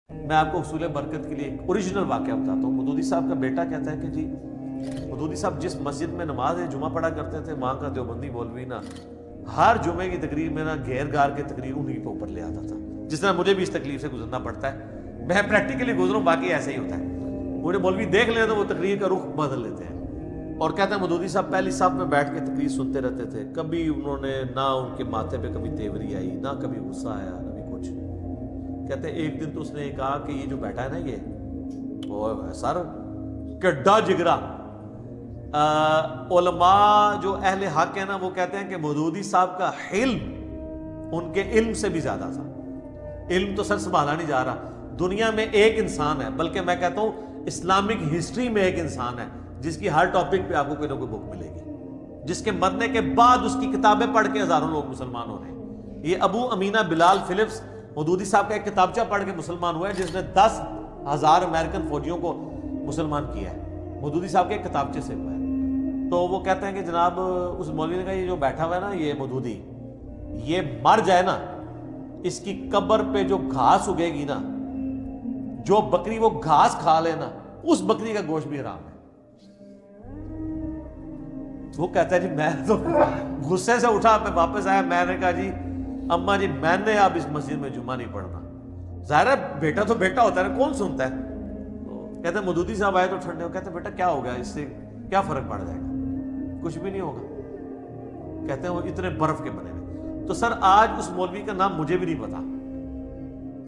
میں آپ کو حصول برکت کے لیے ایک اوریجنل واقعہ بتاتا ہوں. مودودی صاحب کا بیٹا کہتا ہے کہ جی مودودی صاحب جس مسجد میں نماز جمعہ پڑھا کرتے تھے وہاں کا دیوبندی مولوی نا ہر جمعے کی تقریر میں نا گھیر گار کے تقریر انہیں پہ اوپر لے آتا تھا. جس طرح مجھے بھی اس تکلیف سے گزرنا پڑتا ہے, میں پریکٹیکلی گزروں, باقی ایسے ہی ہوتا ہے. مجھے مولوی دیکھ لیں تو وہ تقریر کا رخ بدل لیتے ہیں. اور کہتے ہیں مودودی صاحب پہلی صف میں بیٹھ کے تقریر سنتے رہتے تھے. کبھی انہوں نے نہ ان کے ماتھے پہ کبھی تیوری آئی, نہ کبھی غصہ آیا, نہ بھی کچھ. کہتے ہیں ایک دن تو اس نے کہا کہ یہ جو بیٹھا ہے نا یہ سر کڈا جگرا. علماء جو اہل حق ہیں نا وہ کہتے ہیں کہ مودودی صاحب کا علم ان کے علم سے بھی زیادہ تھا. علم تو سر سنبھالا نہیں جا رہا. دنیا میں ایک انسان ہے, بلکہ میں کہتا ہوں اسلامک ہسٹری میں ایک انسان ہے جس کی ہر ٹاپک پہ آپ کو کوئی نہ کوئی بک ملے گی, جس کے مرنے کے بعد اس کی کتابیں پڑھ کے ہزاروں لوگ مسلمان ہو رہے ہیں. یہ ابو امینہ بلال فلپس مودودی صاحب کا ایک کتابچہ پڑھ کے مسلمان ہوا ہے, جس نے 10,000 امریکن فوجیوں کو مسلمان کیا ہے. مودودی صاحب کے ایک کتابچے سے ہوا ہے. تو وہ کہتے ہیں کہ جناب اس مولوی نے کہا یہ جو بیٹھا ہوا ہے نا یہ مودودی, یہ مر جائے نا, اس کی قبر پہ جو گھاس اگے گی نا, جو بکری وہ گھاس کھا لے نا, اس بکری کا گوشت بھی حرام ہے. وہ کہتا ہے جی میں تو غصے سے اٹھا, میں واپس آیا, میں نے کہا جی اماں جی میں نے اب اس مسجد میں جمعہ نہیں پڑھنا. ظاہر ہے بیٹا تو بیٹا ہوتا ہے, کون سنتا ہے. کہتے ہیں مودودی صاحب آئے تو ٹھنڈے ہو, کہتے ہیں بیٹا کیا ہو گیا, اس سے کیا فرق پڑ جائے گا, کچھ بھی نہیں ہوگا. کہتے ہیں وہ اتنے برف کے بنے ہوئے. تو سر آج اس مولوی کا نام مجھے بھی نہیں پتا,